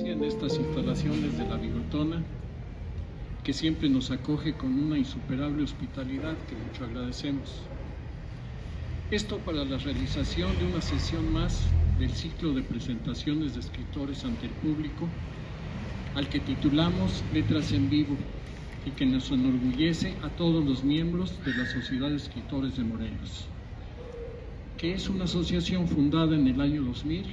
En estas instalaciones de la Bigotona, que siempre nos acoge con una insuperable hospitalidad que mucho agradecemos. Esto para la realización de una sesión más del ciclo de presentaciones de escritores ante el público, al que titulamos Letras en Vivo, y que nos enorgullece a todos los miembros de la Sociedad de Escritores de Morelos, que es una asociación fundada en el año 2000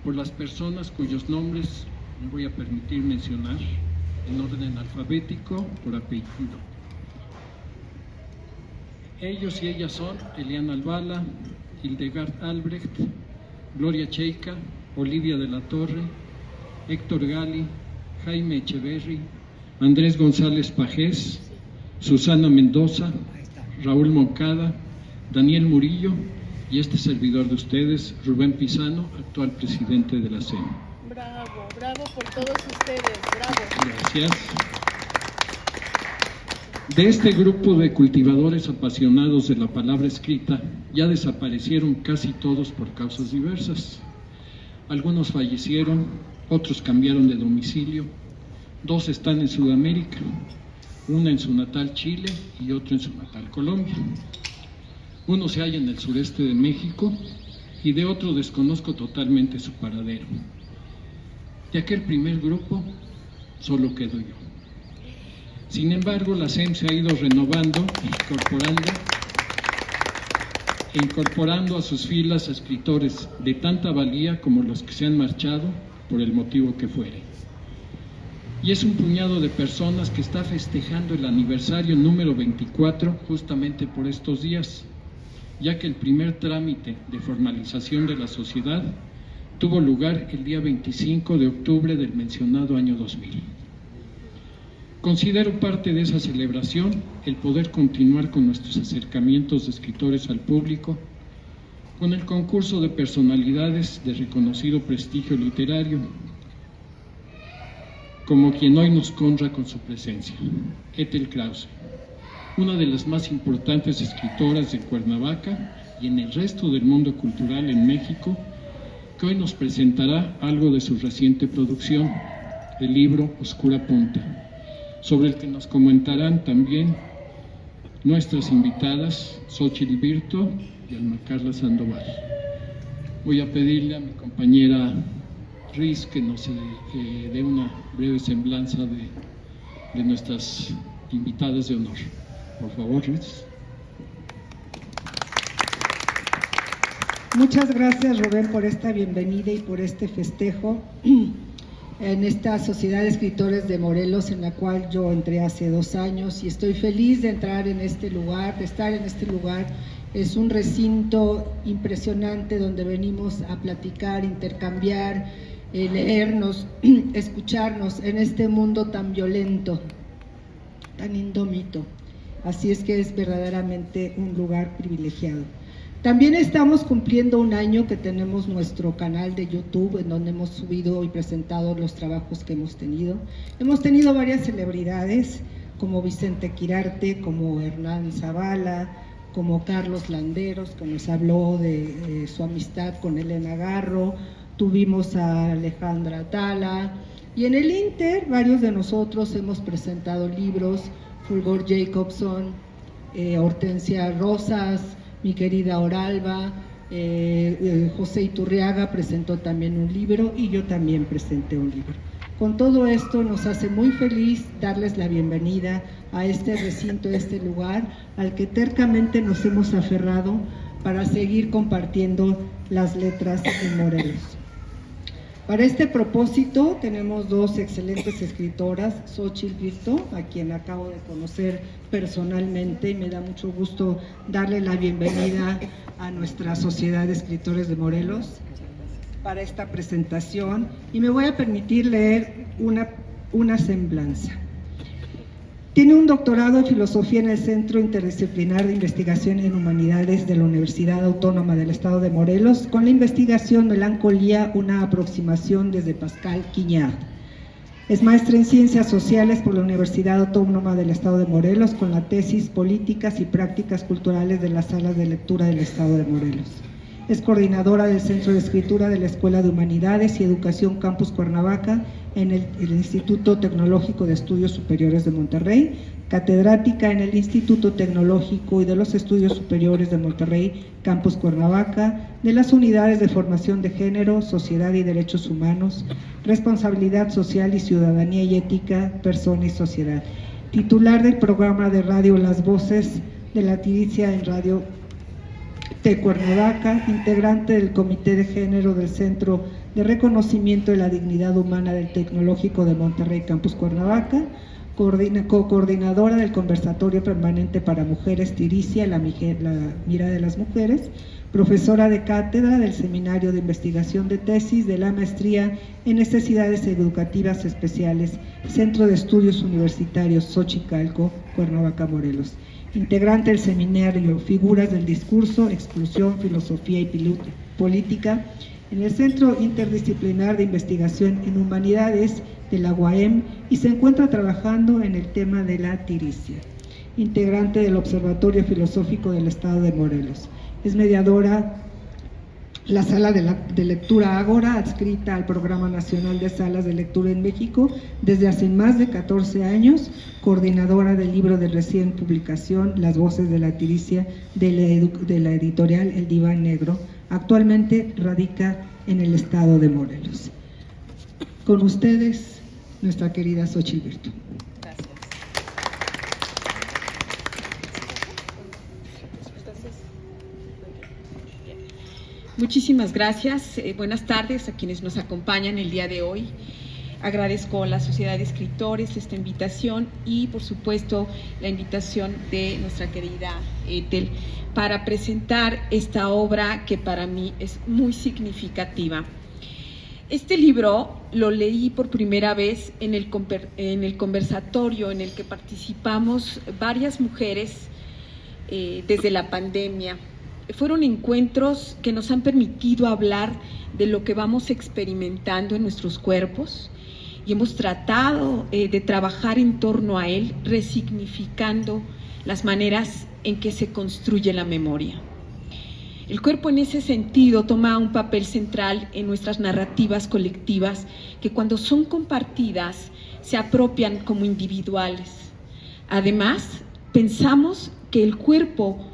por las personas cuyos nombres me voy a permitir mencionar en orden alfabético por apellido. Ellos y ellas son Eliana Albala, Hildegard Albrecht, Gloria Cheika, Olivia de la Torre, Héctor Gali, Jaime Echeverri, Andrés González Pajés, Susana Mendoza, Raúl Moncada, Daniel Murillo y este servidor de ustedes, Rubén Pizano, actual presidente de la CEN. Bravo, bravo por todos ustedes, bravo. Gracias. De este grupo de cultivadores apasionados de la palabra escrita, ya desaparecieron casi todos por causas diversas. Algunos fallecieron, otros cambiaron de domicilio, 2 están en Sudamérica, una en su natal Chile y otra en su natal Colombia. Uno se halla en el sureste de México y de otro desconozco totalmente su paradero. De aquel primer grupo solo quedo yo. Sin embargo, la CEM se ha ido renovando e incorporando a sus filas a escritores de tanta valía como los que se han marchado por el motivo que fuere. Y es un puñado de personas que está festejando el aniversario número 24 justamente por estos días, ya que el primer trámite de formalización de la sociedad tuvo lugar el día 25 de octubre del mencionado año 2000. Considero parte de esa celebración el poder continuar con nuestros acercamientos de escritores al público, con el concurso de personalidades de reconocido prestigio literario, como quien hoy nos honra con su presencia, Ethel Krause, una de las más importantes escritoras de Cuernavaca y en el resto del mundo cultural en México, que hoy nos presentará algo de su reciente producción, el libro Oscura Punta, sobre el que nos comentarán también nuestras invitadas, Xochitl Virto y Alma Carla Sandoval. Voy a pedirle a mi compañera Riz que nos dé una breve semblanza de nuestras invitadas de honor. Por favor, Riz. Muchas gracias, Rubén, por esta bienvenida y por este festejo en esta Sociedad de Escritores de Morelos, en la cual yo entré hace 2 años y estoy feliz de entrar en este lugar, de estar en este lugar. Es un recinto impresionante donde venimos a platicar, intercambiar, leernos, escucharnos en este mundo tan violento, tan indómito. Así es que es verdaderamente un lugar privilegiado. También estamos cumpliendo 1 año que tenemos nuestro canal de YouTube, en donde hemos subido y presentado los trabajos que hemos tenido. Hemos tenido varias celebridades, como Vicente Quirarte, como Hernán Zavala, como Carlos Landeros, que nos habló de su amistad con Elena Garro. Tuvimos a Alejandra Atala, y en el Inter varios de nosotros hemos presentado libros, Fulgor Jacobson, Hortensia Rosas, mi querida Oralba, José Iturriaga presentó también un libro y yo también presenté un libro. Con todo esto nos hace muy feliz darles la bienvenida a este recinto, a este lugar al que tercamente nos hemos aferrado para seguir compartiendo las letras en Morelos. Para este propósito tenemos 2 excelentes escritoras, Xochitl Virto, a quien acabo de conocer personalmente y me da mucho gusto darle la bienvenida a nuestra Sociedad de Escritores de Morelos para esta presentación, y me voy a permitir leer una semblanza. Tiene un doctorado en Filosofía en el Centro Interdisciplinar de Investigación en Humanidades de la Universidad Autónoma del Estado de Morelos, con la investigación Melancolía, una aproximación desde Pascal Quignard. Es maestra en Ciencias Sociales por la Universidad Autónoma del Estado de Morelos, con la tesis Políticas y Prácticas Culturales de las Salas de Lectura del Estado de Morelos. Es coordinadora del Centro de Escritura de la Escuela de Humanidades y Educación Campus Cuernavaca en el Instituto Tecnológico de Estudios Superiores de Monterrey, catedrática en el Instituto Tecnológico y de los Estudios Superiores de Monterrey, Campus Cuernavaca, de las unidades de formación de género, sociedad y derechos humanos, responsabilidad social y ciudadanía y ética, persona y sociedad. Titular del programa de radio Las Voces de la Tiricia en Radio de Cuernavaca, integrante del Comité de Género del Centro de Reconocimiento de la Dignidad Humana del Tecnológico de Monterrey, Campus Cuernavaca, coordinadora del Conversatorio Permanente para Mujeres Tiricia, la Mirada de las Mujeres, profesora de cátedra del Seminario de Investigación de Tesis de la Maestría en Necesidades Educativas Especiales, Centro de Estudios Universitarios Xochicalco, Cuernavaca, Morelos. Integrante del seminario Figuras del Discurso, Exclusión, Filosofía y Política en el Centro Interdisciplinar de Investigación en Humanidades de la UAM y se encuentra trabajando en el tema de la tiricia. Integrante del Observatorio Filosófico del Estado de Morelos. Es mediadora la Sala de Lectura Ágora, adscrita al Programa Nacional de Salas de Lectura en México desde hace más de 14 años, coordinadora del libro de recién publicación Las Voces de la Tiricia de la editorial El Diván Negro. Actualmente radica en el estado de Morelos. Con ustedes, nuestra querida Xochitl Virtu. Gracias. Muchísimas gracias. Buenas tardes a quienes nos acompañan el día de hoy. Agradezco a la Sociedad de Escritores esta invitación y, por supuesto, la invitación de nuestra querida Ethel para presentar esta obra que para mí es muy significativa. Este libro lo leí por primera vez en el conversatorio en el que participamos varias mujeres desde la pandemia. Fueron encuentros que nos han permitido hablar de lo que vamos experimentando en nuestros cuerpos y hemos tratado de trabajar en torno a él, resignificando las maneras en que se construye la memoria. El cuerpo en ese sentido toma un papel central en nuestras narrativas colectivas que cuando son compartidas se apropian como individuales. Además, pensamos que el cuerpo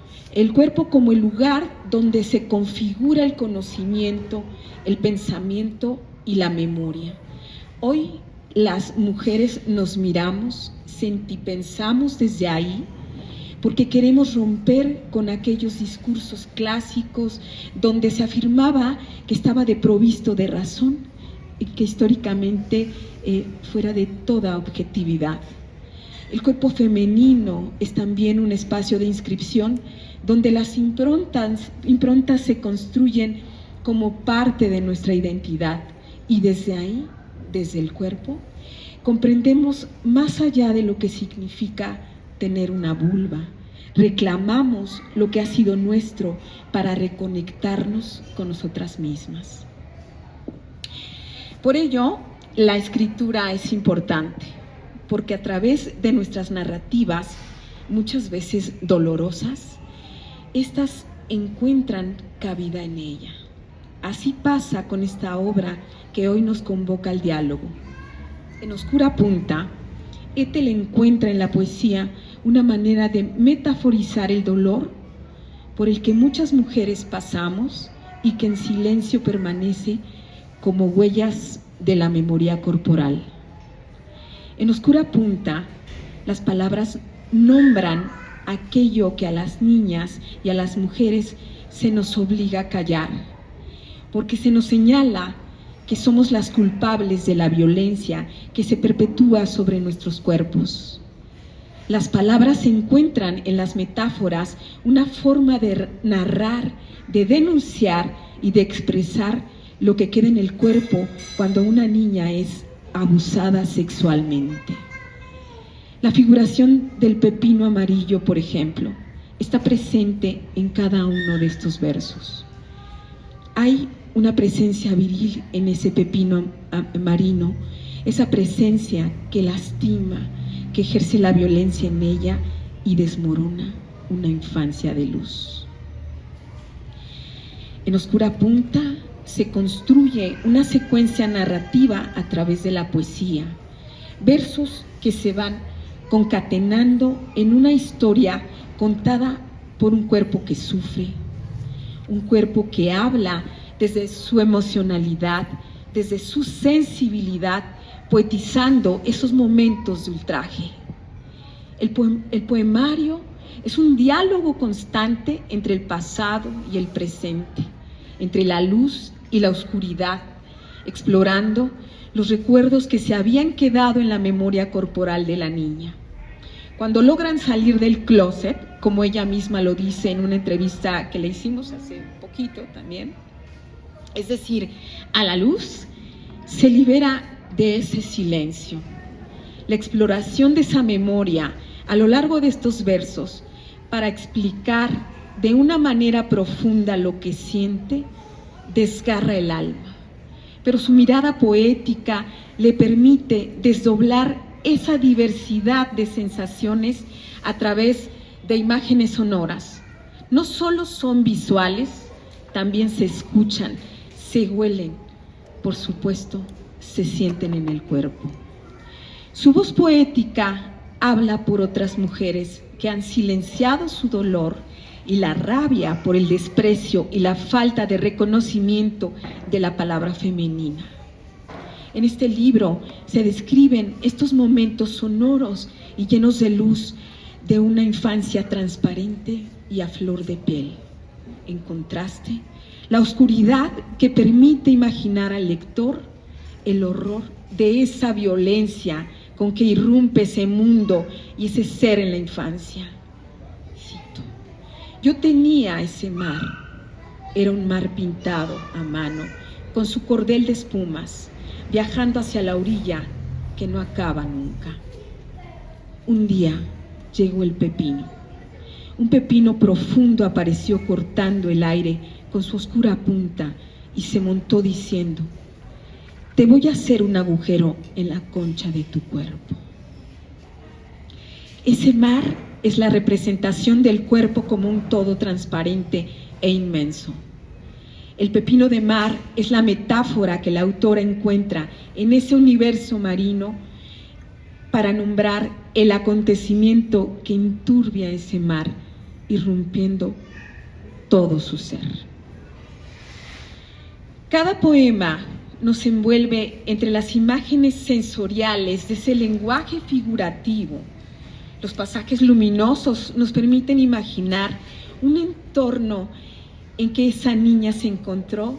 como el lugar donde se configura el conocimiento, el pensamiento y la memoria. Hoy las mujeres nos miramos, sentipensamos desde ahí, porque queremos romper con aquellos discursos clásicos donde se afirmaba que estaba desprovisto de razón y que históricamente fuera de toda objetividad. El cuerpo femenino es también un espacio de inscripción donde las improntas se construyen como parte de nuestra identidad y desde ahí, desde el cuerpo, comprendemos más allá de lo que significa tener una vulva. Reclamamos lo que ha sido nuestro para reconectarnos con nosotras mismas. Por ello, la escritura es importante, porque a través de nuestras narrativas, muchas veces dolorosas, estas encuentran cabida en ella. Así pasa con esta obra que hoy nos convoca al diálogo. En Oscura Punta, Ethel encuentra en la poesía una manera de metaforizar el dolor por el que muchas mujeres pasamos y que en silencio permanece como huellas de la memoria corporal. En Oscura Punta, las palabras nombran aquello que a las niñas y a las mujeres se nos obliga a callar, porque se nos señala que somos las culpables de la violencia que se perpetúa sobre nuestros cuerpos. Las palabras encuentran en las metáforas una forma de narrar, de denunciar y de expresar lo que queda en el cuerpo cuando una niña es abusada sexualmente. La figuración del pepino amarillo, por ejemplo, está presente en cada uno de estos versos. Hay una presencia viril en ese pepino marino, esa presencia que lastima, que ejerce la violencia en ella y desmorona una infancia de luz. En Oscura Punta se construye una secuencia narrativa a través de la poesía, versos que se van concatenando en una historia contada por un cuerpo que sufre, un cuerpo que habla desde su emocionalidad, desde su sensibilidad, poetizando esos momentos de ultraje. El poemario es un diálogo constante entre el pasado y el presente, entre la luz y la oscuridad, explorando los recuerdos que se habían quedado en la memoria corporal de la niña. Cuando logran salir del closet, como ella misma lo dice en una entrevista que le hicimos hace poquito también, es decir, a la luz, se libera de ese silencio. La exploración de esa memoria a lo largo de estos versos para explicar de una manera profunda lo que siente, desgarra el alma. Pero su mirada poética le permite desdoblar esa diversidad de sensaciones a través de imágenes sonoras. No solo son visuales, también se escuchan, se huelen, por supuesto, se sienten en el cuerpo. Su voz poética habla por otras mujeres que han silenciado su dolor y la rabia por el desprecio y la falta de reconocimiento de la palabra femenina. En este libro se describen estos momentos sonoros y llenos de luz de una infancia transparente y a flor de piel. En contraste, la oscuridad que permite imaginar al lector el horror de esa violencia con que irrumpe ese mundo y ese ser en la infancia. Cito: yo tenía ese mar, era un mar pintado a mano, con su cordel de espumas, viajando hacia la orilla que no acaba nunca. Un día llegó el pepino. Un pepino profundo apareció cortando el aire con su oscura punta y se montó diciendo: te voy a hacer un agujero en la concha de tu cuerpo. Ese mar es la representación del cuerpo como un todo transparente e inmenso. El pepino de mar es la metáfora que la autora encuentra en ese universo marino para nombrar el acontecimiento que enturbia ese mar, irrumpiendo todo su ser. Cada poema nos envuelve entre las imágenes sensoriales de ese lenguaje figurativo. Los pasajes luminosos nos permiten imaginar un entorno en que esa niña se encontró,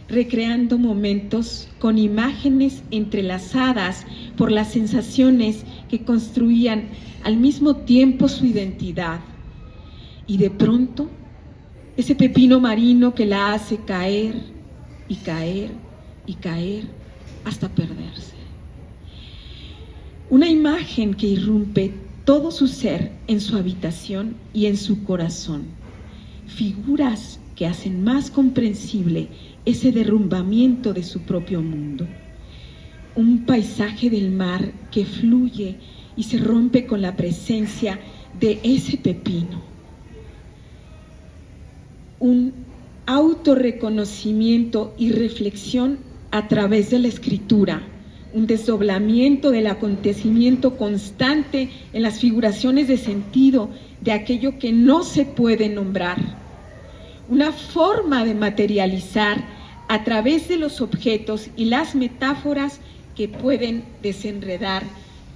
recreando momentos con imágenes entrelazadas por las sensaciones que construían al mismo tiempo su identidad. Y de pronto, ese pepino marino que la hace caer y caer y caer hasta perderse. Una imagen que irrumpe todo su ser en su habitación y en su corazón. Figuras que hacen más comprensible ese derrumbamiento de su propio mundo. Un paisaje del mar que fluye y se rompe con la presencia de ese pepino. Un autorreconocimiento y reflexión a través de la escritura, un desdoblamiento del acontecimiento constante en las figuraciones de sentido de aquello que no se puede nombrar, una forma de materializar a través de los objetos y las metáforas que pueden desenredar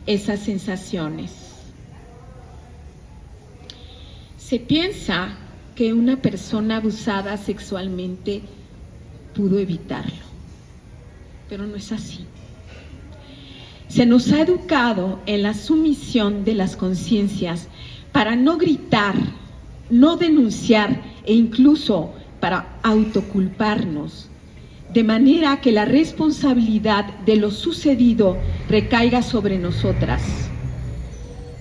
esas sensaciones. Se piensa que una persona abusada sexualmente pudo evitarlo, pero no es así. Se nos ha educado en la sumisión de las conciencias para no gritar, no denunciar e incluso para autoculparnos, de manera que la responsabilidad de lo sucedido recaiga sobre nosotras.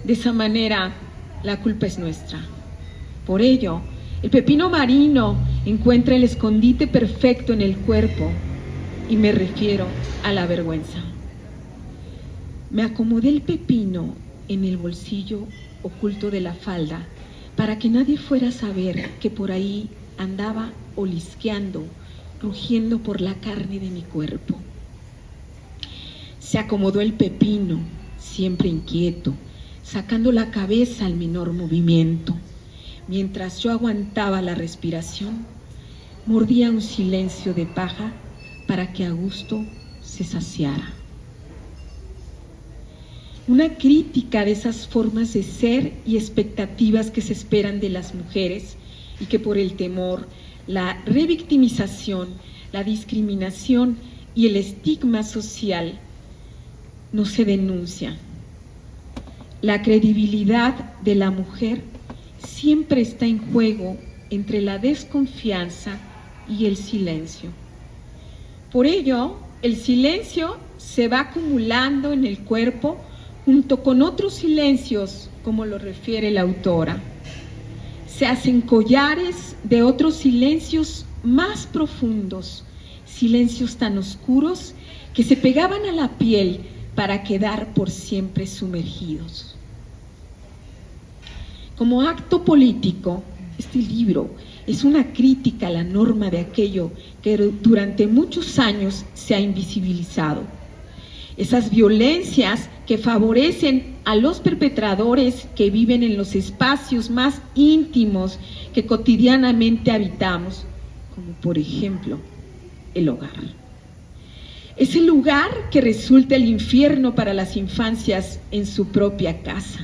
De esa manera, la culpa es nuestra. Por ello, el pepino marino encuentra el escondite perfecto en el cuerpo, y me refiero a la vergüenza. Me acomodé el pepino en el bolsillo oculto de la falda para que nadie fuera a saber que por ahí andaba olisqueando, rugiendo por la carne de mi cuerpo. Se acomodó el pepino, siempre inquieto, sacando la cabeza al menor movimiento. Mientras yo aguantaba la respiración, mordía un silencio de paja para que a gusto se saciara. Una crítica de esas formas de ser y expectativas que se esperan de las mujeres y que por el temor, la revictimización, la discriminación y el estigma social no se denuncia. La credibilidad de la mujer siempre está en juego entre la desconfianza y el silencio. Por ello, el silencio se va acumulando en el cuerpo junto con otros silencios, como lo refiere la autora. Se hacen collares de otros silencios más profundos, silencios tan oscuros que se pegaban a la piel para quedar por siempre sumergidos. Como acto político, este libro es una crítica a la norma de aquello que durante muchos años se ha invisibilizado. Esas violencias que favorecen a los perpetradores que viven en los espacios más íntimos que cotidianamente habitamos, como por ejemplo el hogar. Es el lugar que resulta el infierno para las infancias en su propia casa.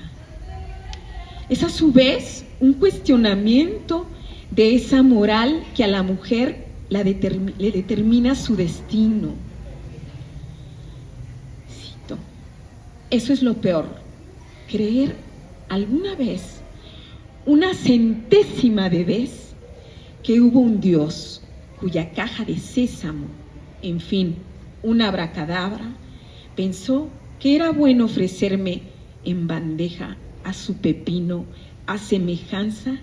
Es a su vez un cuestionamiento de esa moral que a la mujer le determina su destino. Cito: eso es lo peor, creer alguna vez, una centésima de vez, que hubo un Dios cuya caja de sésamo, en fin, una abracadabra, pensó que era bueno ofrecerme en bandeja a su pepino a semejanza,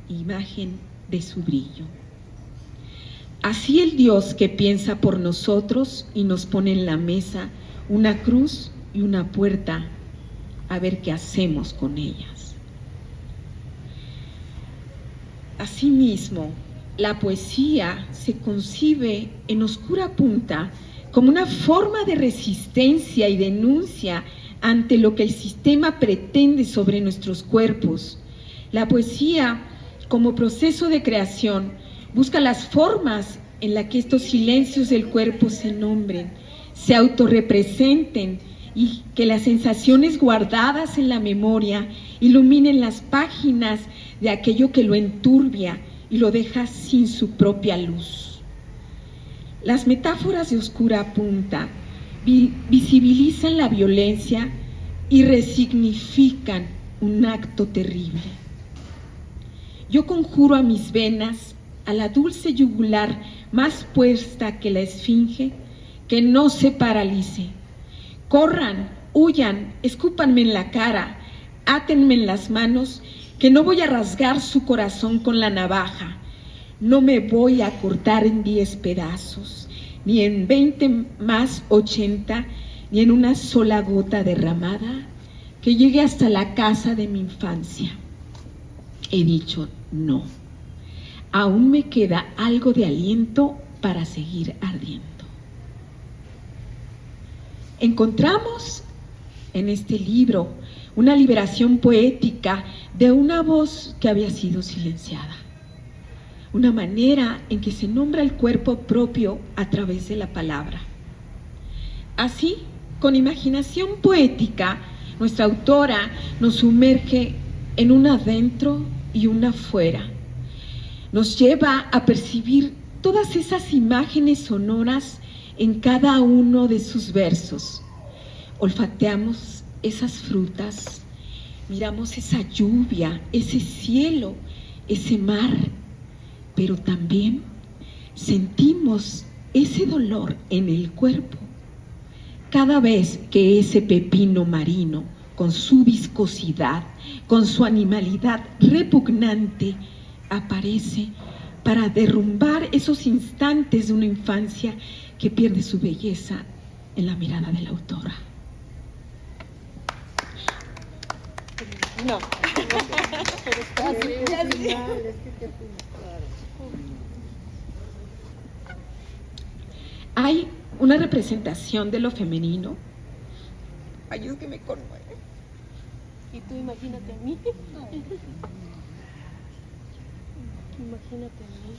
imagen de su brillo. Así el Dios que piensa por nosotros y nos pone en la mesa una cruz y una puerta, a ver qué hacemos con ellas. Asimismo, la poesía se concibe en oscura punta como una forma de resistencia y denuncia ante lo que el sistema pretende sobre nuestros cuerpos. La poesía, como proceso de creación, busca las formas en las que estos silencios del cuerpo se nombren, se autorrepresenten y que las sensaciones guardadas en la memoria iluminen las páginas de aquello que lo enturbia y lo deja sin su propia luz. Las metáforas de oscura punta visibilizan la violencia y resignifican un acto terrible. Yo conjuro a mis venas, a la dulce yugular más puesta que la esfinge, que no se paralice. Corran, huyan, escúpanme en la cara, átenme en las manos, que no voy a rasgar su corazón con la navaja. No me voy a cortar en 10 pedazos, ni en 20 más 80, ni en una sola gota derramada, que llegue hasta la casa de mi infancia. He dicho no. Aún me queda algo de aliento para seguir ardiendo. Encontramos en este libro una liberación poética de una voz que había sido silenciada. Una manera en que se nombra el cuerpo propio a través de la palabra. Así, con imaginación poética, nuestra autora nos sumerge en un adentro y un afuera. Nos lleva a percibir todas esas imágenes sonoras en cada uno de sus versos. Olfateamos esas frutas, miramos esa lluvia, ese cielo, ese mar, pero también sentimos ese dolor en el cuerpo cada vez que ese pepino marino, con su viscosidad, con su animalidad repugnante, aparece para derrumbar esos instantes de una infancia que pierde su belleza en la mirada de la autora. No. Pero está bien. Hay una representación de lo femenino. Ay, es que me conmueve. Y tú imagínate a mí. Imagínate a mí.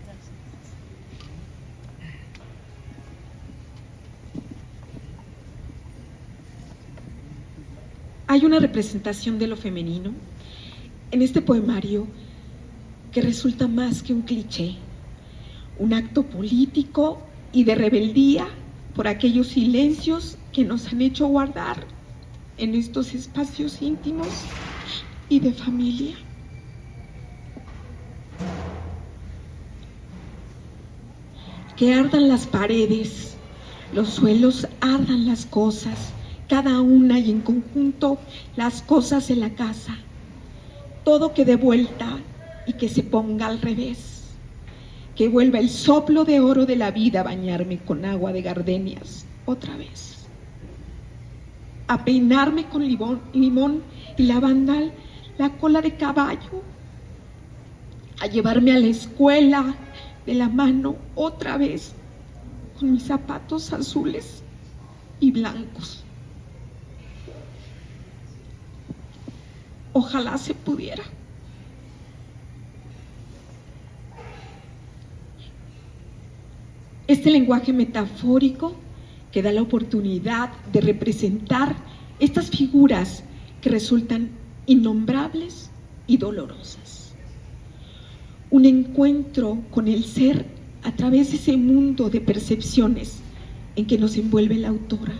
Gracias. Hay una representación de lo femenino en este poemario que resulta más que un cliché, un acto político y de rebeldía por aquellos silencios que nos han hecho guardar en estos espacios íntimos y de familia. Que ardan las paredes, los suelos, ardan las cosas, cada una y en conjunto las cosas de la casa. Todo quede vuelta y que se ponga al revés. Que vuelva el soplo de oro de la vida a bañarme con agua de gardenias otra vez. A peinarme con limón y lavanda la cola de caballo. A llevarme a la escuela de la mano otra vez con mis zapatos azules y blancos. Ojalá se pudiera. Este lenguaje metafórico que da la oportunidad de representar estas figuras que resultan innombrables y dolorosas. Un encuentro con el ser a través de ese mundo de percepciones en que nos envuelve la autora.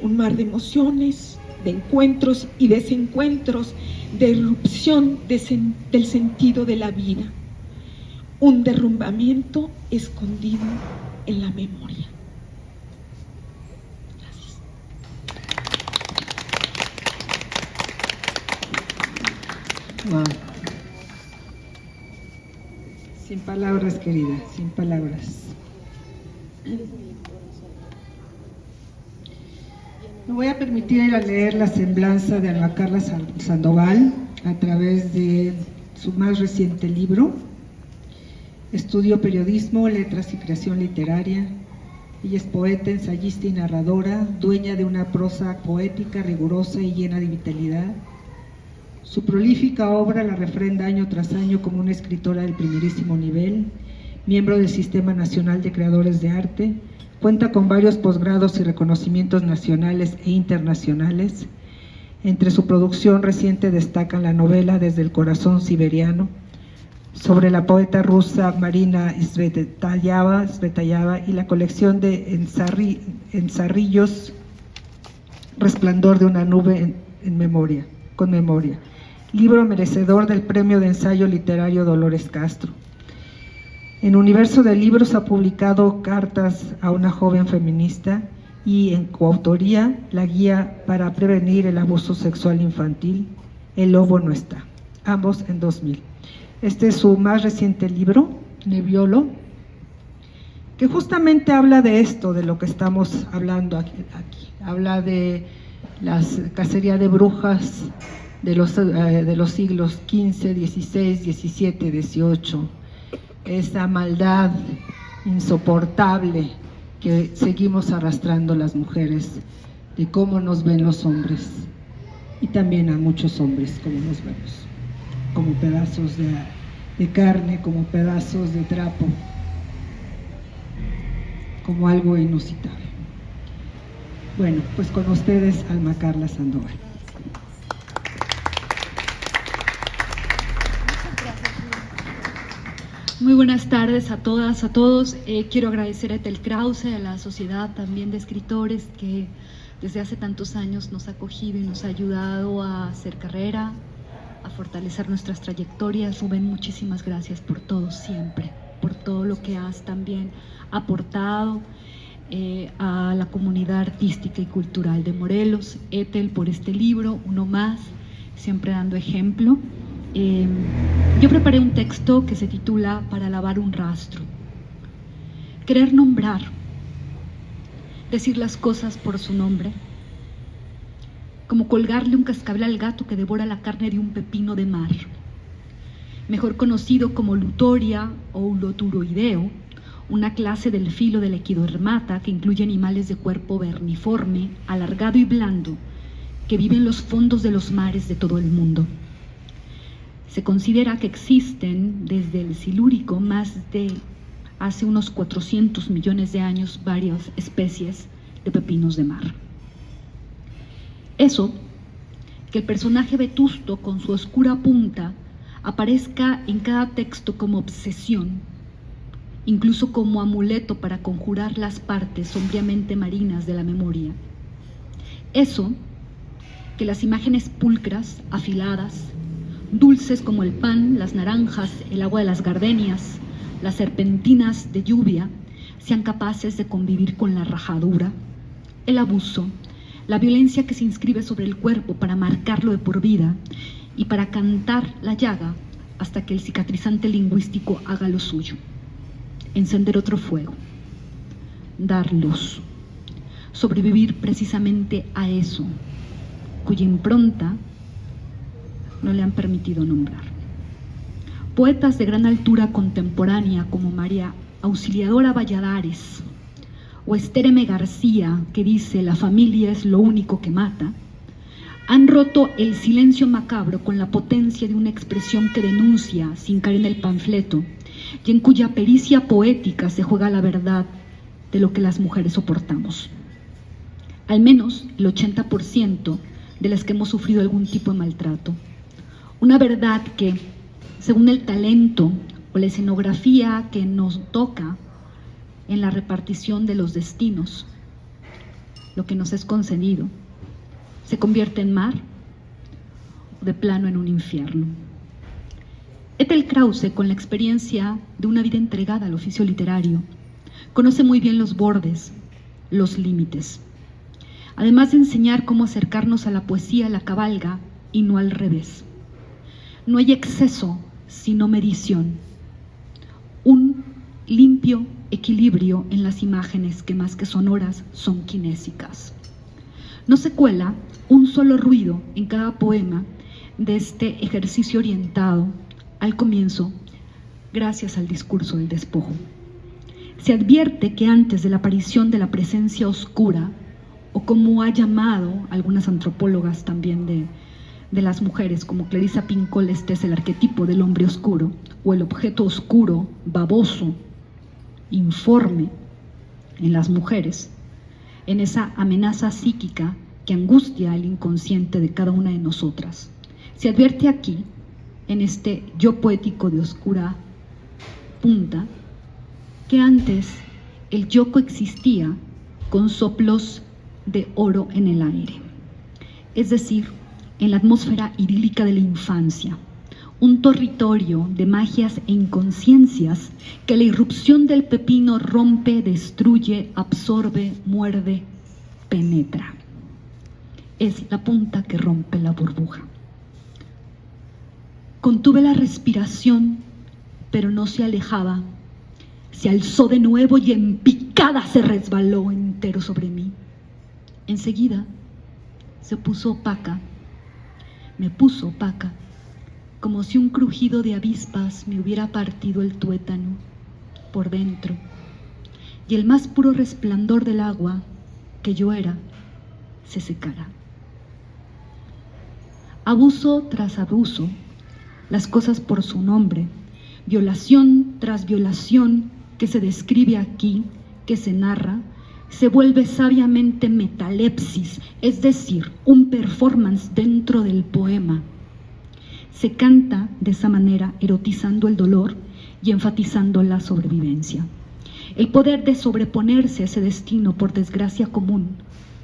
Un mar de emociones, de encuentros y desencuentros, de irrupción del sentido de la vida. Un derrumbamiento escondido en la memoria. Gracias. Wow. Sin palabras, querida, sin palabras. Me voy a permitir ir a leer la semblanza de Alma Carla Sandoval a través de su más reciente libro. Estudió periodismo, letras y creación literaria. Ella es poeta, ensayista y narradora, dueña de una prosa poética, rigurosa y llena de vitalidad. Su prolífica obra la refrenda año tras año como una escritora del primerísimo nivel, miembro del Sistema Nacional de Creadores de Arte, cuenta con varios posgrados y reconocimientos nacionales e internacionales. Entre su producción reciente destacan la novela Desde el corazón siberiano, sobre la poeta rusa Marina Tsvetajeva y la colección de ensarrillos Resplandor de una nube con memoria, libro merecedor del Premio de Ensayo Literario Dolores Castro. En Universo de Libros ha publicado Cartas a una joven feminista y en coautoría la guía para prevenir el abuso sexual infantil, El lobo no está, ambos en 2000. Este es su más reciente libro, Nebbiolo, que justamente habla de esto, de lo que estamos hablando aquí. Habla de la cacería de brujas de los siglos XV, XVI, XVII, XVIII, esa maldad insoportable que seguimos arrastrando las mujeres, de cómo nos ven los hombres, y también a muchos hombres como nos vemos, como pedazos de carne, como pedazos de trapo, como algo inusitable. Bueno, pues con ustedes, Alma Carla Sandoval. Muy buenas tardes a todas, a todos. Quiero agradecer a Ethel Krause, a la Sociedad también de Escritores, que desde hace tantos años nos ha acogido y nos ha ayudado a hacer carrera, a fortalecer nuestras trayectorias. Rubén, muchísimas gracias por todo siempre, por todo lo que has también aportado a la comunidad artística y cultural de Morelos. Ethel, por este libro, uno más, siempre dando ejemplo. Yo preparé un texto que se titula Para lavar un rastro. Querer nombrar, decir las cosas por su nombre, como colgarle un cascabel al gato que devora la carne de un pepino de mar. Mejor conocido como lutoria o uloturoideo, una clase del filo de la equidodermata que incluye animales de cuerpo vermiforme, alargado y blando, que viven en los fondos de los mares de todo el mundo. Se considera que existen desde el Silúrico más de hace unos 400 millones de años varias especies de pepinos de mar. Eso, que el personaje vetusto con su oscura punta aparezca en cada texto como obsesión, incluso como amuleto para conjurar las partes sombríamente marinas de la memoria. Eso, que las imágenes pulcras, afiladas, dulces como el pan, las naranjas, el agua de las gardenias, las serpentinas de lluvia, sean capaces de convivir con la rajadura, el abuso, la violencia que se inscribe sobre el cuerpo para marcarlo de por vida y para cantar la llaga hasta que el cicatrizante lingüístico haga lo suyo. Encender otro fuego, dar luz, sobrevivir precisamente a eso, cuya impronta no le han permitido nombrar. Poetas de gran altura contemporánea como María Auxiliadora Valladares o Esther M. García, que dice la familia es lo único que mata, han roto el silencio macabro con la potencia de una expresión que denuncia sin caer en el panfleto y en cuya pericia poética se juega la verdad de lo que las mujeres soportamos. Al menos el 80% de las que hemos sufrido algún tipo de maltrato. Una verdad que, según el talento o la escenografía que nos toca en la repartición de los destinos, lo que nos es concedido, se convierte en mar o de plano en un infierno. Ethel Krause, con la experiencia de una vida entregada al oficio literario, conoce muy bien los bordes, los límites. Además de enseñar cómo acercarnos a la poesía, la cabalga y no al revés. No hay exceso, sino medición. Un limpio equilibrio en las imágenes que más que sonoras son kinésicas. No se cuela un solo ruido en cada poema de este ejercicio orientado al comienzo, gracias al discurso del despojo. Se advierte que antes de la aparición de la presencia oscura, o como ha llamado algunas antropólogas también de las mujeres, como Clarissa Pinkola, este es el arquetipo del hombre oscuro, o el objeto oscuro, baboso, informe en las mujeres, en esa amenaza psíquica que angustia el inconsciente de cada una de nosotras. Se advierte aquí, en este yo poético de oscura punta, que antes el yo coexistía con soplos de oro en el aire, es decir, en la atmósfera idílica de la infancia, un territorio de magias e inconsciencias que la irrupción del pepino rompe, destruye, absorbe, muerde, penetra. Es la punta que rompe la burbuja. Contuve la respiración, pero no se alejaba. Se alzó de nuevo y en picada se resbaló entero sobre mí. Enseguida se puso opaca, me puso opaca, como si un crujido de avispas me hubiera partido el tuétano por dentro, y el más puro resplandor del agua que yo era se secara. Abuso tras abuso, las cosas por su nombre, violación tras violación que se describe aquí, que se narra, se vuelve sabiamente metalepsis, es decir, un performance dentro del poema. Se canta de esa manera, erotizando el dolor y enfatizando la sobrevivencia. El poder de sobreponerse a ese destino por desgracia común,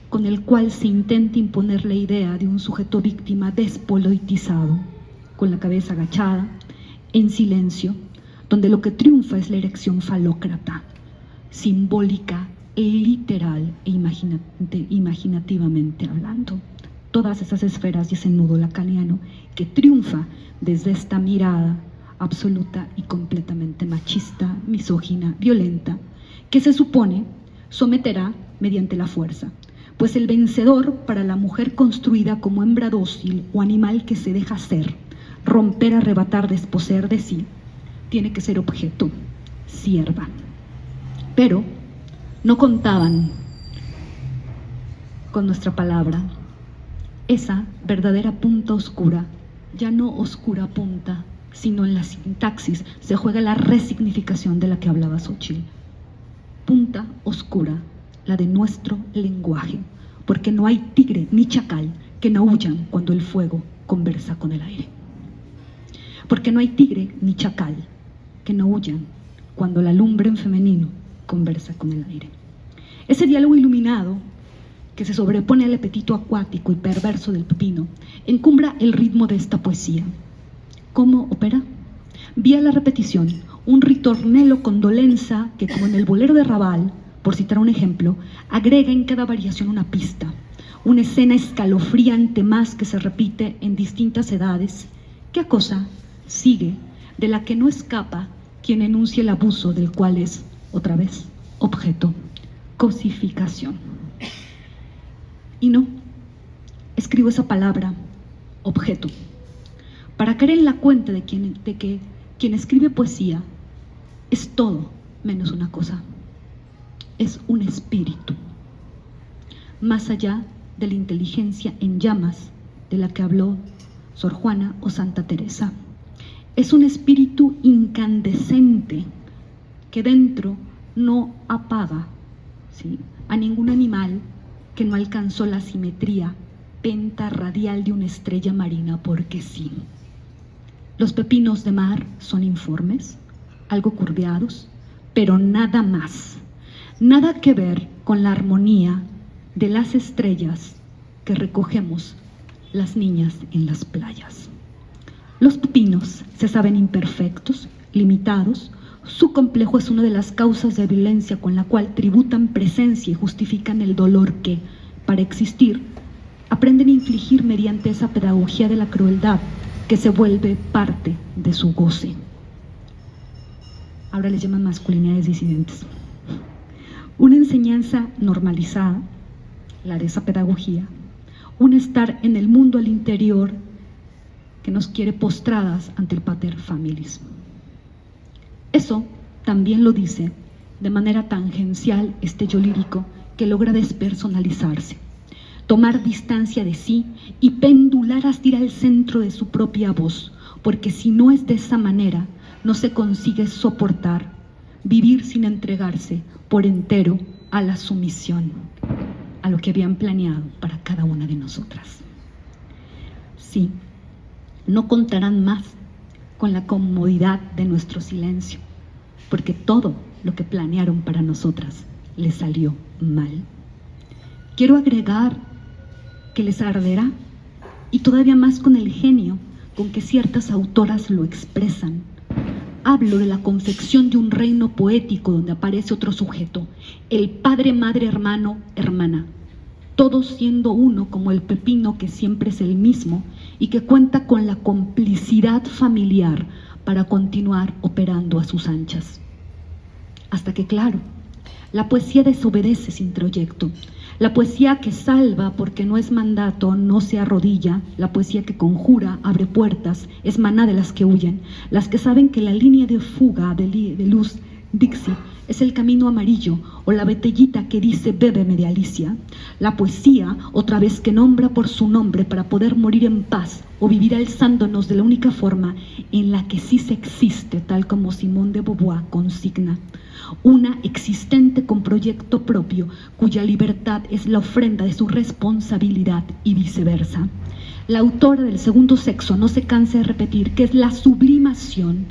con el cual se intenta imponer la idea de un sujeto víctima despolitizado, con la cabeza agachada, en silencio, donde lo que triunfa es la erección falócrata, simbólica, literal e imaginativamente hablando. Todas esas esferas y ese nudo lacaniano que triunfa desde esta mirada absoluta y completamente machista, misógina, violenta, que se supone someterá mediante la fuerza, pues el vencedor para la mujer construida como hembra dócil o animal que se deja ser, romper, arrebatar, desposeer de sí, tiene que ser objeto, sierva. Pero no contaban con nuestra palabra. Esa verdadera punta oscura, ya no oscura punta, sino en la sintaxis se juega la resignificación de la que hablaba Xóchitl. Punta oscura, la de nuestro lenguaje, porque no hay tigre ni chacal que no huyan cuando el fuego conversa con el aire. Porque no hay tigre ni chacal que no huyan cuando la lumbre en femenino conversa con el aire. Ese diálogo iluminado que se sobrepone al apetito acuático y perverso del pepino encumbra el ritmo de esta poesía. ¿Cómo opera? Vía la repetición, un ritornello con dolenza que, como en el bolero de Raval, por citar un ejemplo, agrega en cada variación una pista, una escena escalofriante más que se repite en distintas edades. ¿Qué cosa sigue de la que no escapa quien enuncia el abuso del cual es, otra vez, objeto? Cosificación. Y no, escribo esa palabra, objeto, para caer en la cuenta de que quien escribe poesía es todo menos una cosa, es un espíritu, más allá de la inteligencia en llamas de la que habló Sor Juana o Santa Teresa. Es un espíritu incandescente que dentro no apaga, ¿sí?, a ningún animal que no alcanzó la simetría pentarradial de una estrella marina, porque sí. Los pepinos de mar son informes, algo curveados, pero nada más. Nada que ver con la armonía de las estrellas que recogemos las niñas en las playas. Los pepinos se saben imperfectos, limitados. Su complejo es una de las causas de violencia con la cual tributan presencia y justifican el dolor que, para existir, aprenden a infligir mediante esa pedagogía de la crueldad que se vuelve parte de su goce. Ahora les llaman masculinidades disidentes. Una enseñanza normalizada, la de esa pedagogía, un estar en el mundo al interior que nos quiere postradas ante el paterfamilias. Eso también lo dice de manera tangencial este yo lírico que logra despersonalizarse, tomar distancia de sí y pendular hasta ir al centro de su propia voz, porque si no es de esa manera, no se consigue soportar, vivir sin entregarse por entero a la sumisión, a lo que habían planeado para cada una de nosotras. Sí, no contarán más con la comodidad de nuestro silencio, porque todo lo que planearon para nosotras les salió mal. Quiero agregar que les arderá, y todavía más con el genio con que ciertas autoras lo expresan. Hablo de la confección de un reino poético donde aparece otro sujeto, el padre, madre, hermano, hermana, todos siendo uno como el pepino que siempre es el mismo y que cuenta con la complicidad familiar para continuar operando a sus anchas. Hasta que, claro, la poesía desobedece sin proyecto. La poesía que salva porque no es mandato, no se arrodilla. La poesía que conjura, abre puertas, es maná de las que huyen. Las que saben que la línea de fuga de luz Dixie es el camino amarillo, o la botellita que dice bébeme de Alicia. La poesía, otra vez, que nombra por su nombre para poder morir en paz o vivir alzándonos de la única forma en la que sí se existe, tal como Simone de Beauvoir consigna. Una existente con proyecto propio, cuya libertad es la ofrenda de su responsabilidad y viceversa. La autora del Segundo Sexo no se cansa de repetir que es la sublimación,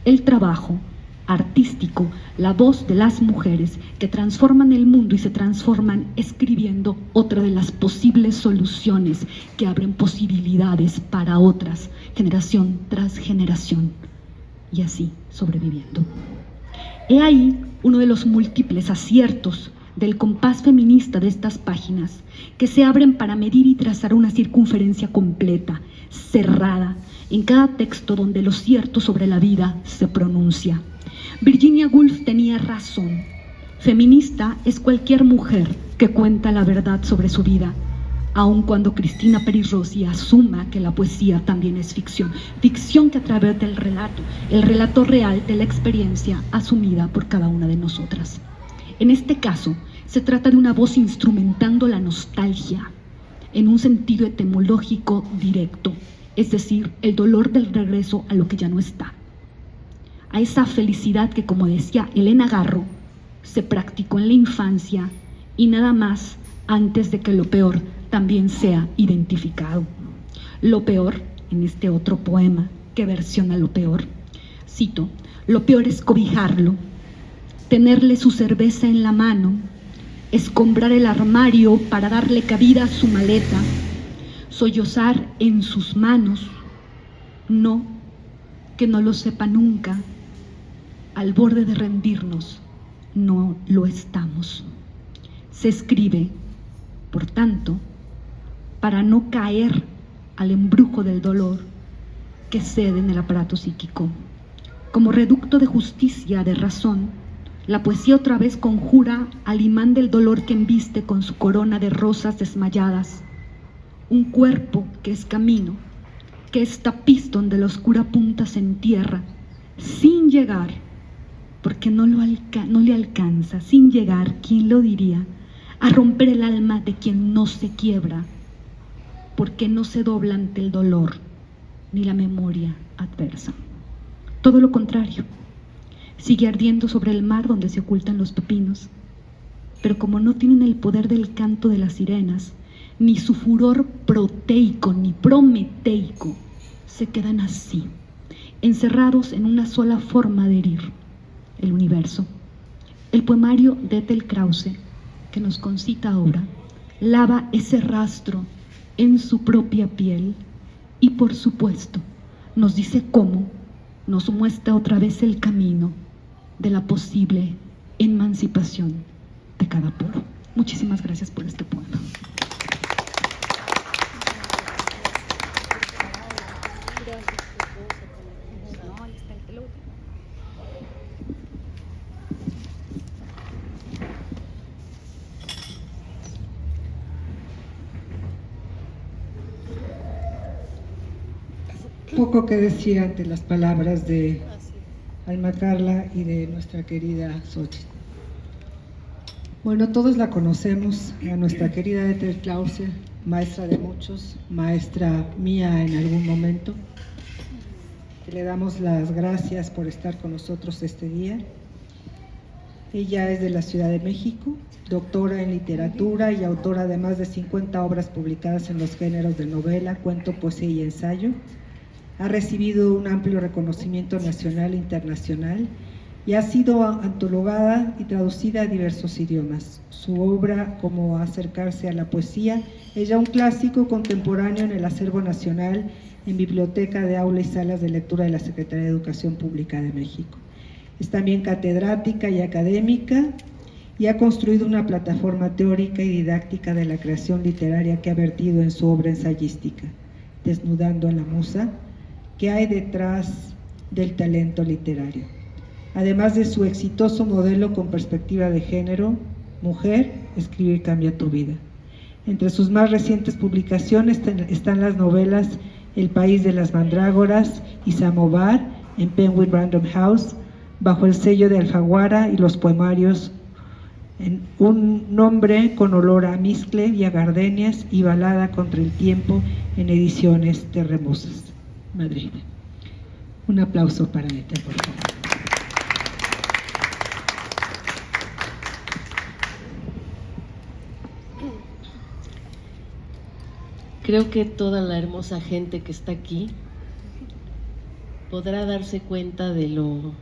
el trabajo artístico, la voz de las mujeres que transforman el mundo y se transforman escribiendo otra de las posibles soluciones que abren posibilidades para otras, generación tras generación, y así sobreviviendo. He ahí uno de los múltiples aciertos del compás feminista de estas páginas, que se abren para medir y trazar una circunferencia completa, cerrada, en cada texto donde lo cierto sobre la vida se pronuncia. Virginia Woolf tenía razón. Feminista es cualquier mujer que cuenta la verdad sobre su vida, aun cuando Cristina Peri Rossi asuma que la poesía también es ficción, ficción que a través del relato, el relato real de la experiencia asumida por cada una de nosotras. En este caso, se trata de una voz instrumentando la nostalgia en un sentido etimológico directo, es decir, el dolor del regreso a lo que ya no está, a esa felicidad que, como decía Elena Garro, se practicó en la infancia y nada más antes de que lo peor también sea identificado. Lo peor, en este otro poema que versiona lo peor, cito: lo peor es cobijarlo, tenerle su cerveza en la mano, escombrar el armario para darle cabida a su maleta, sollozar en sus manos, no, que no lo sepa nunca, al borde de rendirnos, no lo estamos. Se escribe, por tanto, para no caer al embrujo del dolor que cede en el aparato psíquico. Como reducto de justicia, de razón, la poesía otra vez conjura al imán del dolor que embiste con su corona de rosas desmayadas, un cuerpo que es camino, que es tapiz donde la oscura punta se entierra, sin llegar, porque no le alcanza, sin llegar, ¿quién lo diría?, a romper el alma de quien no se quiebra, porque no se dobla ante el dolor ni la memoria adversa. Todo lo contrario, sigue ardiendo sobre el mar donde se ocultan los pepinos, pero como no tienen el poder del canto de las sirenas, ni su furor proteico ni prometeico, se quedan así, encerrados en una sola forma de herir, el universo. El poemario de Ethel Krause, que nos concita ahora, lava ese rastro en su propia piel y, por supuesto, nos dice cómo, nos muestra otra vez el camino de la posible emancipación de cada poro. Muchísimas gracias por este poema. Poco que decir ante las palabras de Alma Carla y de nuestra querida Xochitl. Bueno, todos la conocemos, a nuestra querida Ethel Krause, maestra de muchos, maestra mía en algún momento. Le damos las gracias por estar con nosotros este día. Ella es de la Ciudad de México, doctora en literatura y autora de más de 50 obras publicadas en los géneros de novela, cuento, poesía y ensayo. Ha recibido un amplio reconocimiento nacional e internacional y ha sido antologada y traducida a diversos idiomas. Su obra, como Acercarse a la poesía, es ya un clásico contemporáneo en el acervo nacional, en biblioteca de aula y salas de lectura de la Secretaría de Educación Pública de México. Es también catedrática y académica y ha construido una plataforma teórica y didáctica de la creación literaria que ha vertido en su obra ensayística, Desnudando a la musa, que hay detrás del talento literario. Además de su exitoso modelo con perspectiva de género, Mujer, escribir cambia tu vida. Entre sus más recientes publicaciones están las novelas El país de las mandrágoras y Samovar en Penguin Random House, bajo el sello de Alfaguara, y los poemarios en Un nombre con olor a mezcle y a gardenias y Balada contra el tiempo en ediciones Terremosas, Madrid. Un aplauso para Ethel, por favor. Creo que toda la hermosa gente que está aquí podrá darse cuenta de lo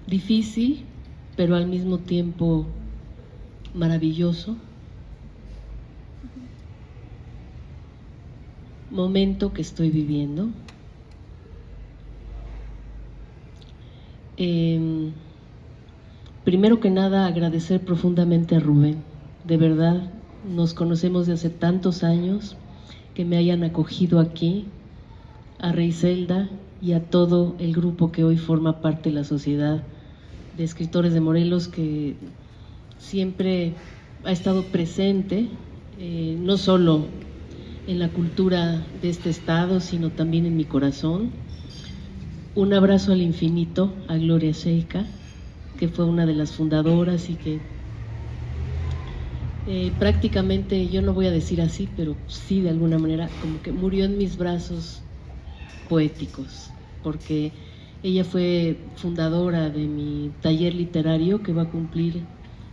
difícil, pero al mismo tiempo maravilloso momento que estoy viviendo. Primero que nada, agradecer profundamente a Rubén. De verdad, nos conocemos de hace tantos años, que me hayan acogido aquí, a Reiselda y a todo el grupo que hoy forma parte de la Sociedad de Escritores de Morelos, que siempre ha estado presente, no solo en la cultura de este estado, sino también en mi corazón. Un abrazo al infinito a Gloria Sheika, que fue una de las fundadoras y que prácticamente, yo no voy a decir así, pero sí de alguna manera, como que murió en mis brazos poéticos, porque ella fue fundadora de mi taller literario que va a cumplir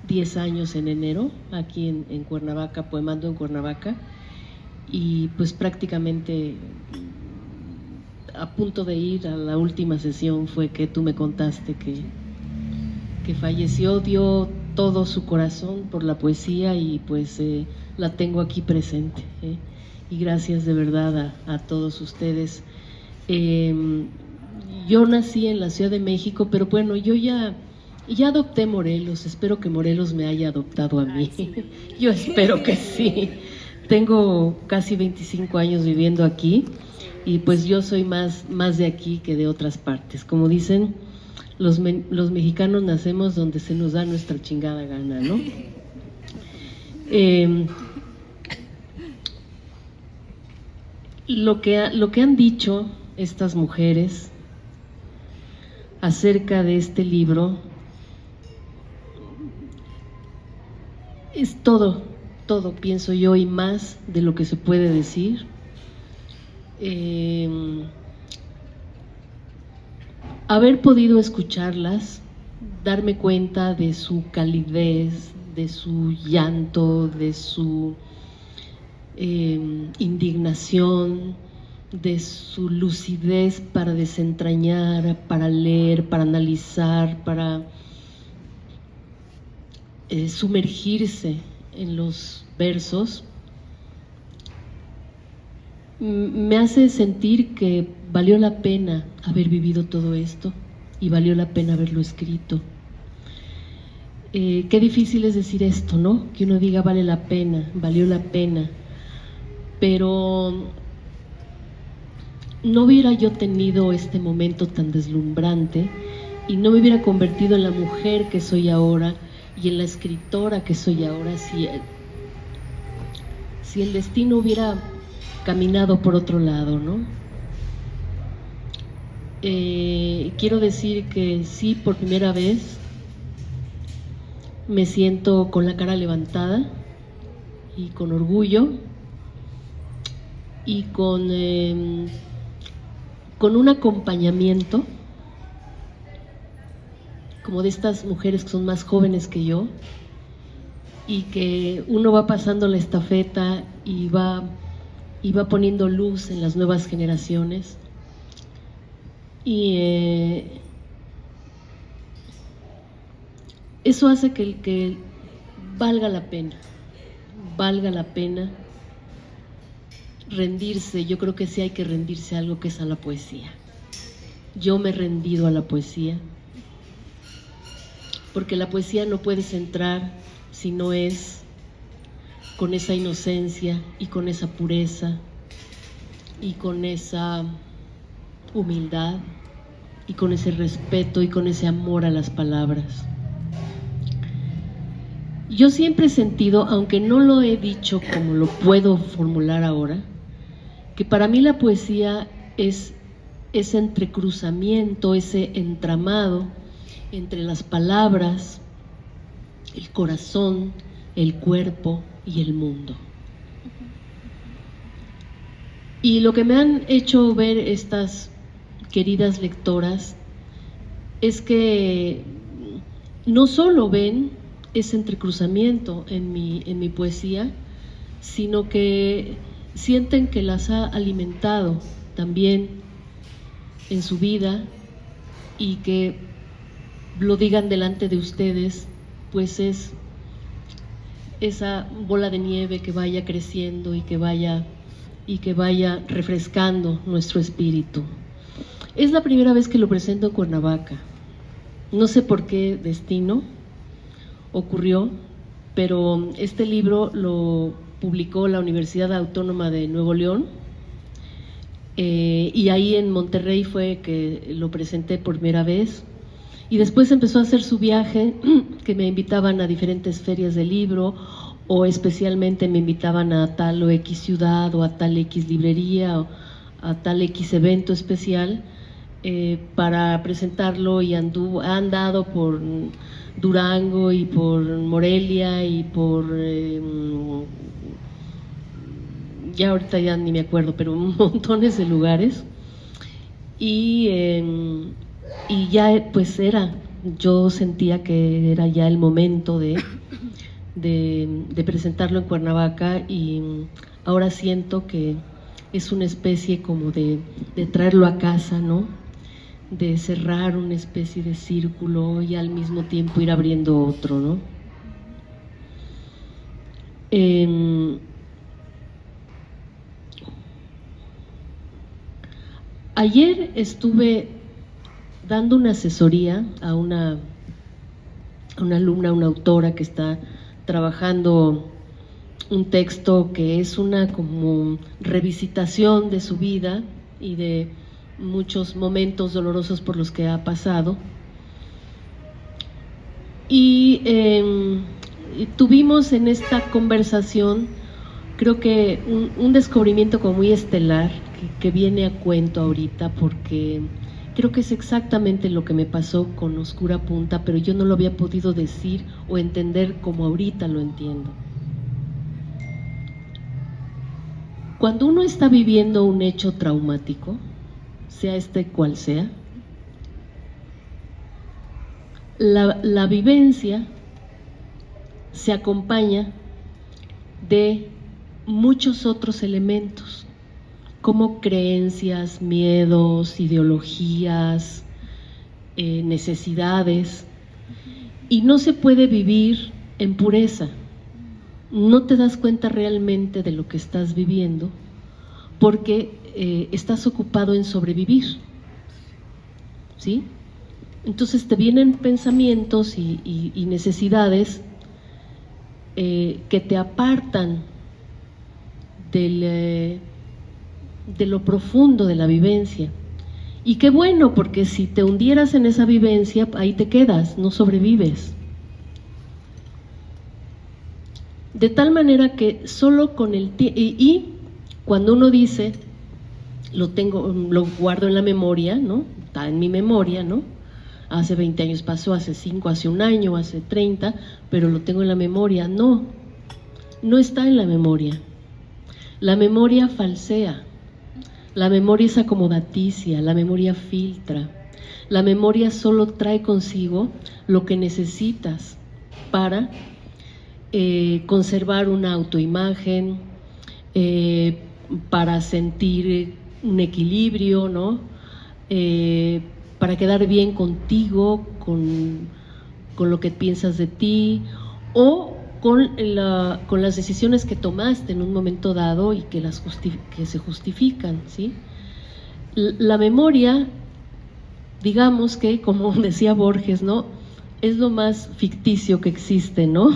10 años en enero, aquí en Cuernavaca, Poemando en Cuernavaca, y pues prácticamente a punto de ir a la última sesión fue que tú me contaste que falleció. Dio todo su corazón por la poesía y pues la tengo aquí presente, y gracias de verdad a todos ustedes. Yo nací en la Ciudad de México, pero bueno, yo ya adopté Morelos. Espero que Morelos me haya adoptado a mí. Yo espero que sí. Tengo casi 25 años viviendo aquí y pues yo soy más de aquí que de otras partes. Como dicen, los mexicanos nacemos donde se nos da nuestra chingada gana, ¿no? Lo que han dicho estas mujeres acerca de este libro es todo, pienso yo, y más de lo que se puede decir. Haber podido escucharlas, darme cuenta de su calidez, de su llanto, de su indignación, de su lucidez para desentrañar, para leer, para analizar, para sumergirse en los versos, me hace sentir que valió la pena haber vivido todo esto y valió la pena haberlo escrito. Qué difícil es decir esto, ¿no? Que uno diga vale la pena, valió la pena, pero no hubiera yo tenido este momento tan deslumbrante y no me hubiera convertido en la mujer que soy ahora y en la escritora que soy ahora si el destino hubiera caminado por otro lado, ¿no? Quiero decir que sí, por primera vez me siento con la cara levantada y con orgullo y con un acompañamiento como de estas mujeres que son más jóvenes que yo y que uno va pasando la estafeta y va poniendo luz en las nuevas generaciones y eso hace que valga la pena rendirse. Yo creo que sí hay que rendirse a algo que es a la poesía. Yo me he rendido a la poesía porque la poesía no puedes entrar si no es con esa inocencia y con esa pureza y con esa humildad y con ese respeto y con ese amor a las palabras. Yo siempre he sentido, aunque no lo he dicho como lo puedo formular ahora, que para mí la poesía es ese entrecruzamiento, ese entramado entre las palabras, el corazón, el cuerpo y el mundo. Y lo que me han hecho ver estas queridas lectoras es que no solo ven ese entrecruzamiento en mi poesía, sino que sienten que las ha alimentado también en su vida y que lo digan delante de ustedes, pues es esa bola de nieve que vaya creciendo y que vaya refrescando nuestro espíritu. Es la primera vez que lo presento en Cuernavaca. No sé por qué destino ocurrió, pero este libro lo publicó la Universidad Autónoma de Nuevo León y ahí en Monterrey fue que lo presenté por primera vez Y después empezó a hacer su viaje, que me invitaban a diferentes ferias de libro, o especialmente me invitaban a tal o X ciudad, o a tal X librería, o a tal X evento especial, para presentarlo, y ha andado por Durango y por Morelia y por, ya ahorita ya ni me acuerdo, pero montones de lugares. Y ya pues yo sentía que era ya el momento de presentarlo en Cuernavaca, y ahora siento que es una especie como de traerlo a casa, ¿no? De cerrar una especie de círculo y al mismo tiempo ir abriendo otro, ¿no? Ayer estuve dando una asesoría a una alumna, una autora que está trabajando un texto que es una como revisitación de su vida y de muchos momentos dolorosos por los que ha pasado. Y tuvimos en esta conversación, creo que un descubrimiento como muy estelar que viene a cuento ahorita, porque creo que es exactamente lo que me pasó con Oscura Punta, pero yo no lo había podido decir o entender como ahorita lo entiendo. Cuando uno está viviendo un hecho traumático, sea este cual sea, la vivencia se acompaña de muchos otros elementos, como creencias, miedos, ideologías, necesidades, y no se puede vivir en pureza. No te das cuenta realmente de lo que estás viviendo porque estás ocupado en sobrevivir, ¿sí? Entonces te vienen pensamientos y necesidades que te apartan de lo profundo de la vivencia. Y qué bueno, porque si te hundieras en esa vivencia, ahí te quedas, no sobrevives. De tal manera que solo con el tiempo, y cuando uno dice, lo guardo en la memoria, ¿no? Está en mi memoria, ¿no? Hace 20 años pasó, hace 5, hace un año, hace 30, pero lo tengo en la memoria. No está en la memoria. La memoria falsea. La memoria es acomodaticia, la memoria filtra. La memoria solo trae consigo lo que necesitas para conservar una autoimagen, para sentir un equilibrio, ¿no? Para quedar bien contigo, con lo que piensas de ti, o con las decisiones que tomaste en un momento dado y que se justifican, ¿sí? La memoria, digamos que, como decía Borges, ¿no? Es lo más ficticio que existe, ¿no?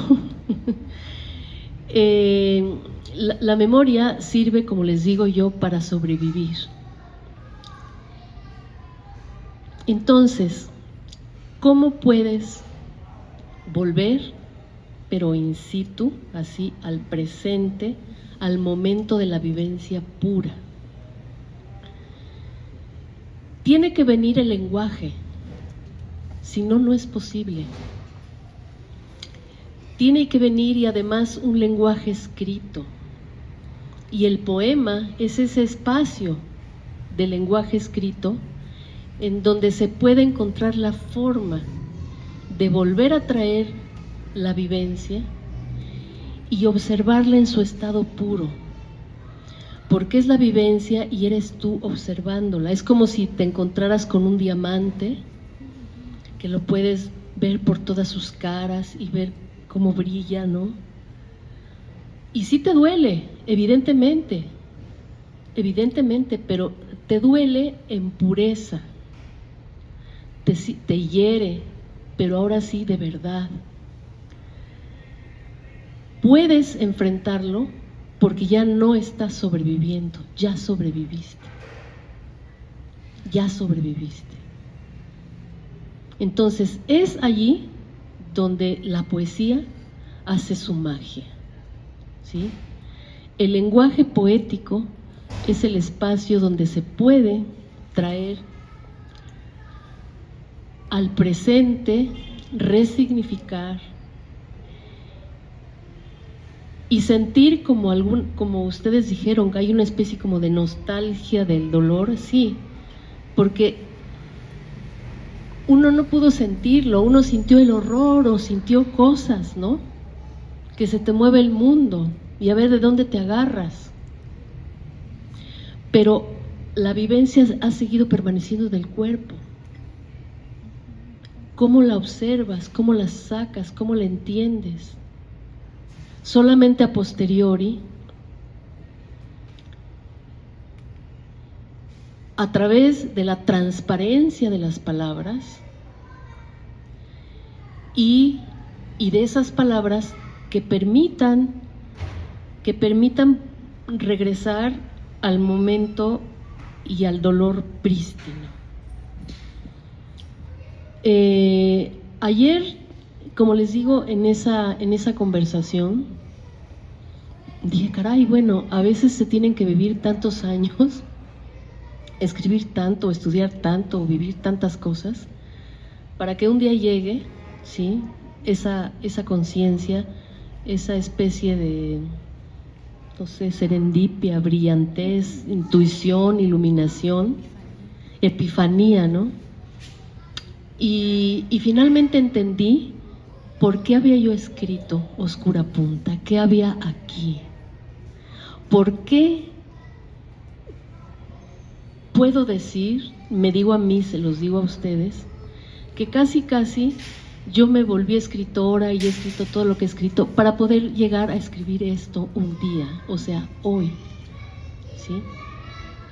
La memoria sirve, como les digo yo, para sobrevivir. Entonces, ¿cómo puedes volver, pero in situ, así, al presente, al momento de la vivencia pura? Tiene que venir el lenguaje, si no, no es posible. Tiene que venir, y además un lenguaje escrito. Y el poema es ese espacio de lenguaje escrito en donde se puede encontrar la forma de volver a traer la vivencia y observarla en su estado puro, porque es la vivencia y eres tú observándola. Es como si te encontraras con un diamante que lo puedes ver por todas sus caras y ver cómo brilla, ¿no? Y sí te duele, evidentemente, pero te duele en pureza, te hiere, pero ahora sí de verdad. Puedes enfrentarlo porque ya no estás sobreviviendo, ya sobreviviste. Entonces, es allí donde la poesía hace su magia, ¿sí? El lenguaje poético es el espacio donde se puede traer al presente, resignificar y sentir como ustedes dijeron, que hay una especie como de nostalgia del dolor, sí, porque uno no pudo sentirlo, uno sintió el horror o sintió cosas, ¿no? Que se te mueve el mundo y a ver de dónde te agarras. Pero la vivencia ha seguido permaneciendo del cuerpo. ¿Cómo la observas? ¿Cómo la sacas? ¿Cómo la entiendes? Solamente a posteriori, a través de la transparencia de las palabras y de esas palabras que permitan regresar al momento y al dolor prístino. Ayer, como les digo, en esa conversación, dije, caray, bueno, a veces se tienen que vivir tantos años, escribir tanto, estudiar tanto, vivir tantas cosas, para que un día llegue, ¿sí?, esa conciencia, esa especie de, no sé, serendipia, brillantez, intuición, iluminación, epifanía, ¿no? Y finalmente entendí por qué había yo escrito Oscura Punta, qué había aquí, por qué puedo decir, me digo a mí, se los digo a ustedes, que casi yo me volví escritora y he escrito todo lo que he escrito para poder llegar a escribir esto un día, o sea, hoy, ¿sí?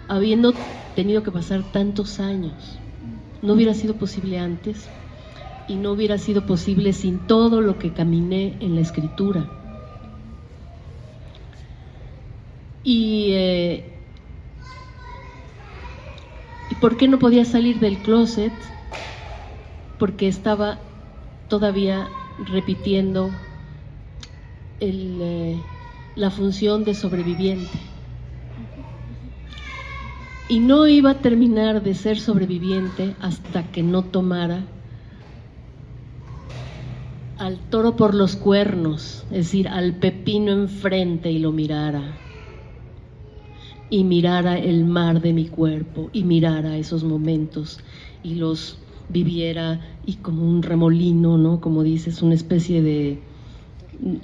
Habiendo tenido que pasar tantos años. No hubiera sido posible antes y no hubiera sido posible sin todo lo que caminé en la escritura. ¿Y por qué no podía salir del closet? Porque estaba todavía repitiendo la función de sobreviviente. Y no iba a terminar de ser sobreviviente hasta que no tomara al toro por los cuernos, es decir, al pepino enfrente y lo mirara. Y mirara el mar de mi cuerpo, y mirara esos momentos, y los viviera, y como un remolino, ¿no? Como dices, una especie de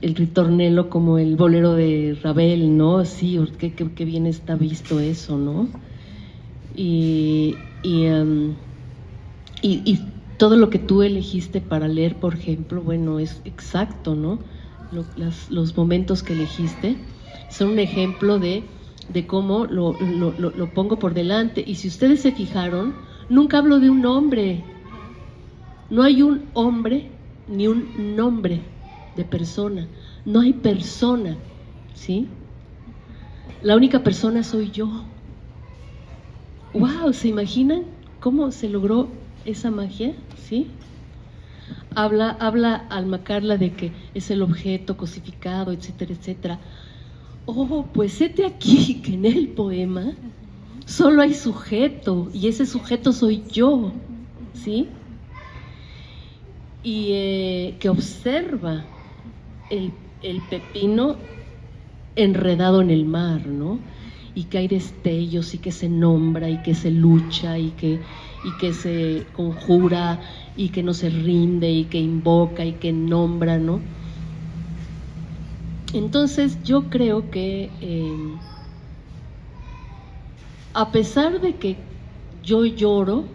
el ritornelo, como el bolero de Ravel, ¿no? Sí, qué bien está visto eso, ¿no? Y todo lo que tú elegiste para leer, por ejemplo, bueno, es exacto, ¿no? Los momentos que elegiste son un ejemplo de cómo lo pongo por delante. Y si ustedes se fijaron, nunca hablo de un hombre. No hay un hombre ni un nombre de persona. No hay persona, ¿sí? La única persona soy yo. ¡Wow! ¿Se imaginan cómo se logró esa magia? ¿Sí? Habla Alma Carla de que es el objeto cosificado, etcétera, etcétera. Oh, pues hete aquí que en el poema solo hay sujeto, y ese sujeto soy yo, ¿sí? Y que observa el pepino enredado en el mar, ¿no? Y que hay destellos, y que se nombra, y que se lucha, y que se conjura, y que no se rinde, y que invoca, y que nombra, ¿no? Entonces yo creo que a pesar de que yo lloro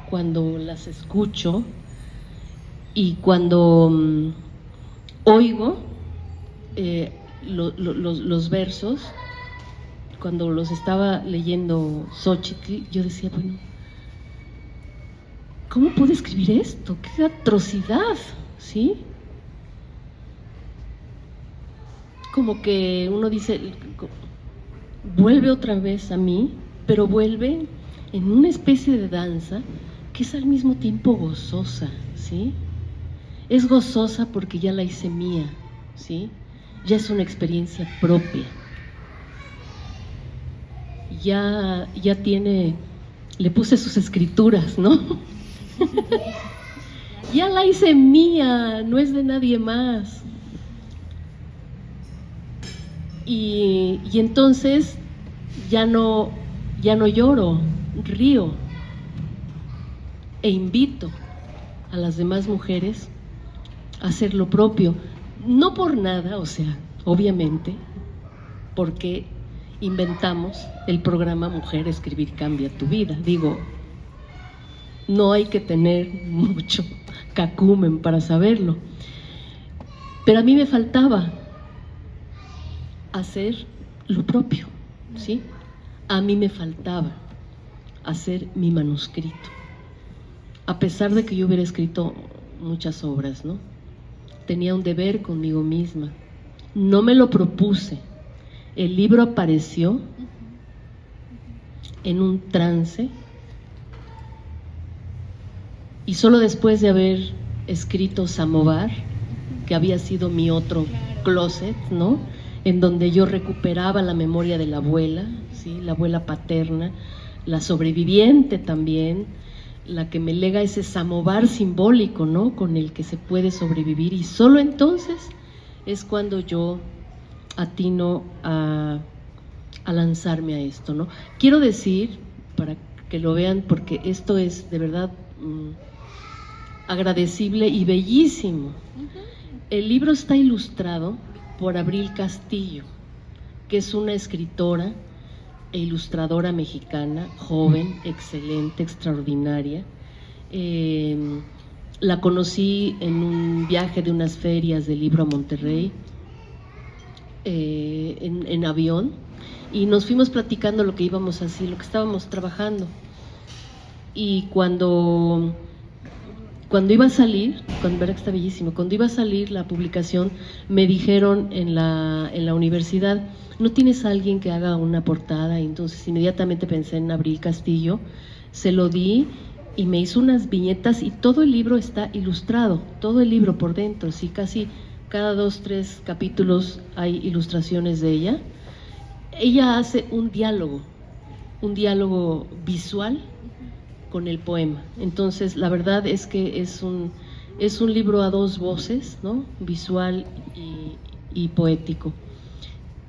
cuando las escucho y cuando oigo los versos, cuando los estaba leyendo Xóchitl, yo decía, bueno, ¿cómo pude escribir esto? ¡Qué atrocidad! ¿Sí? Como que uno dice, vuelve otra vez a mí, pero vuelve en una especie de danza que es al mismo tiempo gozosa, ¿sí? Es gozosa porque ya la hice mía, ¿sí? Ya es una experiencia propia. Ya tiene, le puse sus escrituras, ¿no? Ya la hice mía, no es de nadie más. Y entonces ya no lloro, río e invito a las demás mujeres a hacer lo propio. No por nada, o sea, obviamente, porque inventamos el programa Mujer, Escribir Cambia Tu Vida. Digo, no hay que tener mucho cacumen para saberlo. Pero a mí me faltaba hacer lo propio, ¿sí? A mí me faltaba hacer mi manuscrito. A pesar de que yo hubiera escrito muchas obras, ¿no? Tenía un deber conmigo misma. No me lo propuse. El libro apareció en un trance y solo después de haber escrito Samovar, que había sido mi otro closet, ¿no? En donde yo recuperaba la memoria de la abuela, ¿sí? La abuela paterna, la sobreviviente también, la que me lega ese samovar simbólico, ¿no? Con el que se puede sobrevivir, y solo entonces es cuando yo atino a lanzarme a esto, ¿no? Quiero decir, para que lo vean, porque esto es de verdad agradecible y bellísimo. El libro está ilustrado por Abril Castillo, que es una escritora e ilustradora mexicana, joven, excelente, extraordinaria. La conocí en un viaje de unas ferias de libro a Monterrey, en avión, y nos fuimos platicando lo que íbamos a hacer, lo que estábamos trabajando. Y cuando iba a salir, verdad que está bellísimo, cuando iba a salir la publicación, me dijeron en la universidad, ¿no tienes a alguien que haga una portada? Y entonces inmediatamente pensé en Abril Castillo, se lo di y me hizo unas viñetas, y todo el libro está ilustrado, todo el libro por dentro, sí, casi cada 2-3 capítulos hay ilustraciones de ella. Ella hace un diálogo visual con el poema. Entonces, la verdad es que es un libro a dos voces, ¿no? Visual y poético.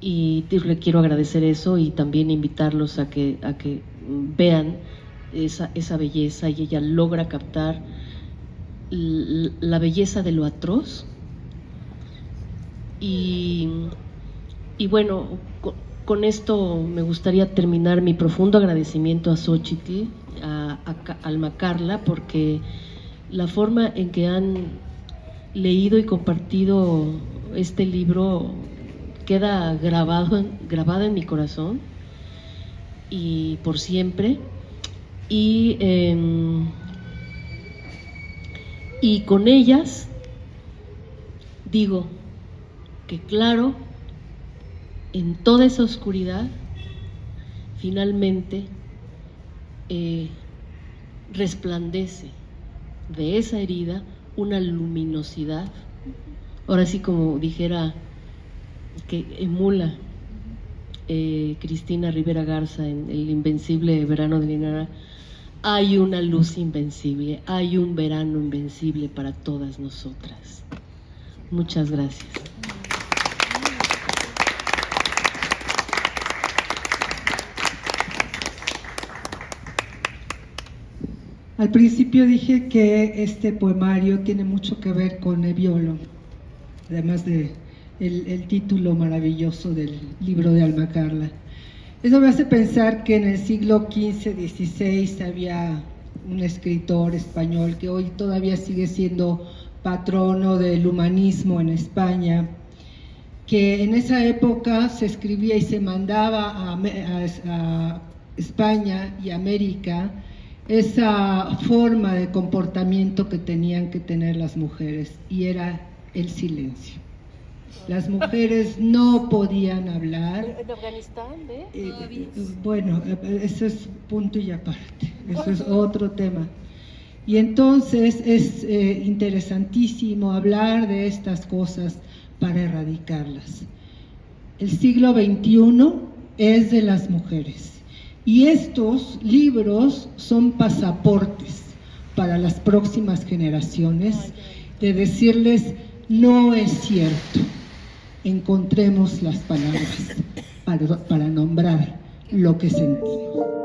Y le quiero agradecer eso y también invitarlos a que vean esa belleza, y ella logra captar la belleza de lo atroz. Y bueno, con esto me gustaría terminar mi profundo agradecimiento a Xochitl, a Alma Carla, porque la forma en que han leído y compartido este libro queda grabada en mi corazón y por siempre. Y con ellas digo que, claro, en toda esa oscuridad, finalmente resplandece de esa herida una luminosidad, ahora sí, como dijera, que emula Cristina Rivera Garza en El Invencible Verano de Dinara. Hay una luz invencible, hay un verano invencible para todas nosotras. Muchas gracias. Al principio dije que este poemario tiene mucho que ver con Nebbiolo, además de el título maravilloso del libro de Alma Carla. Eso me hace pensar que en el siglo XV-XVI había un escritor español que hoy todavía sigue siendo patrono del humanismo en España, que en esa época se escribía y se mandaba a España y América esa forma de comportamiento que tenían que tener las mujeres, y era el silencio. Las mujeres no podían hablar. ¿En Afganistán? Bueno, eso es punto y aparte, eso es otro tema. Y entonces es interesantísimo hablar de estas cosas para erradicarlas. El siglo XXI es de las mujeres y estos libros son pasaportes para las próximas generaciones de decirles: no es cierto. Encontremos las palabras para nombrar lo que sentimos.